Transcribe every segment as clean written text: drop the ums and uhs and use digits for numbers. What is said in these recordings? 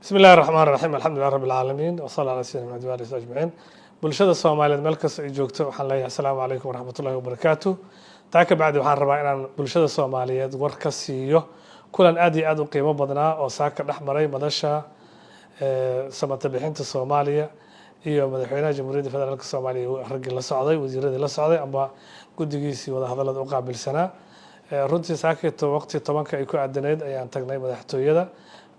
بسم الله الرحمن الرحيم الحمد لله رب العالمين وصلى على سيدنا محمد وعلى اله اجمعين bulshada Soomaaliyeed meel kasta ay joogto waxaan leeyahay assalaamu calaykum waraxmatullaahi wabarakaatuh taa ka bacdi waxaan rabaa inaan bulshada Soomaaliyeed war ka siiyo kulan aad iyo aad u qiimo badnaa oo saaka dhex maray madasha samata bixinta Soomaaliya iyo madaxweynaha Jamhuuriyadda Federaalka Soomaaliya ragii la socday wasiiradii la socday amba guddigiisii wada hadallada u qaabilsanaa runtii saakito waqti 10 ay ku aadaneed ayaan tagnay madaxtooyada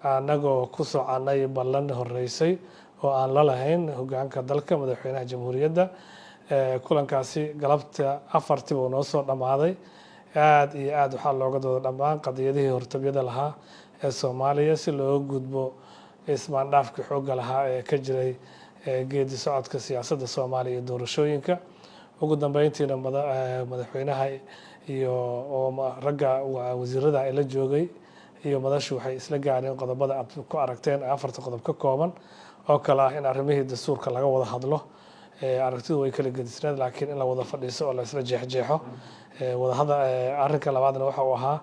anagoo ku soconay ballan horeysay oo aan la lahayn hoggaanka dalka madaxweynaha jamhuuriyadda kulankaasi galabta 4 buu noo soo dhamaaday aad iyo aad waxaa looga dooda dhammaan qadiyadihii hortabyada lahaa ee Soomaaliya si loo gudbo ismaandhaafka xoogga lahaa ee ka jiray geedi socodka siyaasadda Soomaaliya iyo doorashooyinka ugu dambeyntiina madaxweynaha iyo ragga wasiirada ay la joogay iyo madashu waxay isla gaareen qodobada aad ku aragteen 4 qodob ka kooban oo kala ah in arrimihii dastuurka laga wada hadlo aragtidu way kala gedisnayd laakiin in la wada fadhiiso oo la isla jeexjeexo wada hadal arrinka labaadna waxa uu ahaa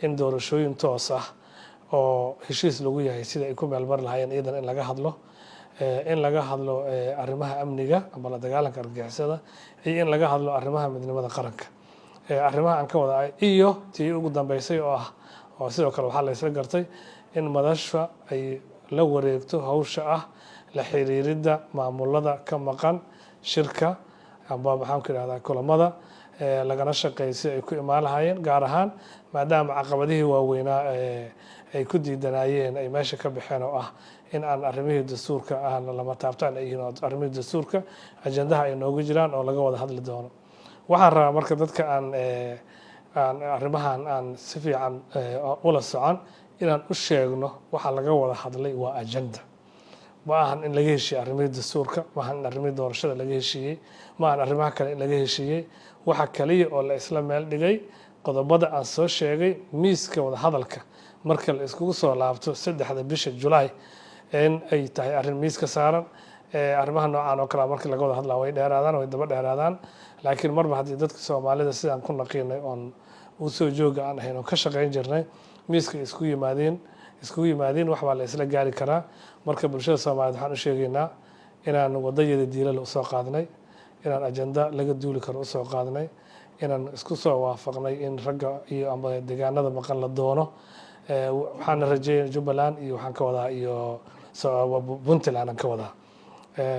in doorashooyin toos ah oo heshiis lagu yahay sida ay ku meelmar lahaayeen iyadan in laga hadlo arrimaha amniga ama la dagaalanka argagixisada iyo in laga hadlo arrimaha midnimada qaranka arrimaha aan ka wada iyo tii ugu dambeysay oo ah oo sidoo kale waxaa la isla gartay in madasha ay la wareegto hawsha ah la xiriiridda maamulada ka maqan shirka amba maxaan ku yiraahdaa kulamada lagana shaqeeyo si ay ku imaan lahaayeen gaar ahaan maadaama caqabadihii waaweynaa ay ku diidanayeen ay meesha ka baxeen oo ah in aan arrimihii dastuurka aan lama taabtaan ay yihiin arrimihii dastuurka ajandaha ay noogu jiraan oo laga wada hadli doono waxaan rabaa marka dadka aan arrimahan aan si fiican ula socon inaan u sheegno waxa laga wada hadlay waa agenda ma ahan in laga heshiiyey arrimihii dastuurka ma ahan in arrimihii doorashada laga heshiiyey ma ahan arrimaha kale in laga heshiiyey waxa kaliya oo la isla meel dhigay qodobada aan soo sheegay miiska wada hadalka marka la iskugu soo laabto 3 bisha July in ay tahay arrin miiska saaran arrimaha noocan oo kale marka laga wada hadlaa way dheeraadaan way daba dheeraadaan laakiin marba haddii dadka Soomaalida sidaan ku naqiinay oon u soo jooga aan ahayn oo ka shaqeyn jirnay miiska isku yimaadeen wax baa la isla gaari karaa marka bulshada Soomaaliyeed waxaan u sheegaynaa inaan wadayada diilal u soo qaadnay inaan ajenda laga duuli karo u soo qaadnay inaan isku soo waafaqnay in ragga iyo amba deegaanada maqan la doono waxaan rajeeyay Jubbaland iyo waxaan ka wadaa iyo Puntland aan ka wadaa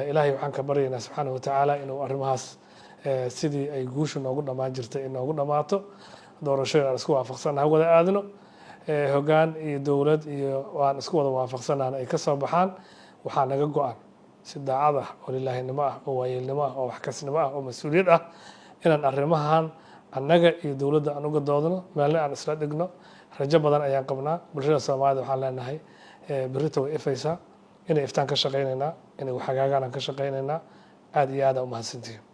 ilaahay waxaan ka baryaynaa subxaanahu wa tacaala inuu arrimahaas sidii ay guushu noogu dhamaan jirtay inoogu dhamaato doorashooyin aan isku waafaqsanahay wada aadno hoggaan iyo dowlad iyo waan isku wada waafaqsanaana ay ka soo baxaan waxaa naga go'an si daacad ah oo ilaahinimo ah oo waayeelnimo ah oo wax kasnimo ah oo mas'uuliyad ah inaan arrimahan annaga iyo dowladda aan uga doodno meelna aan isla dhigno rajo badan ayaan qabnaa bulshada Soomaaliyeed waxaan leenahay berrito way ifaysaa inay iftaan ka shaqeynaynaa inay wax hagaagaan ka shaqeynaynaa aad iyo aad u mahadsantihiin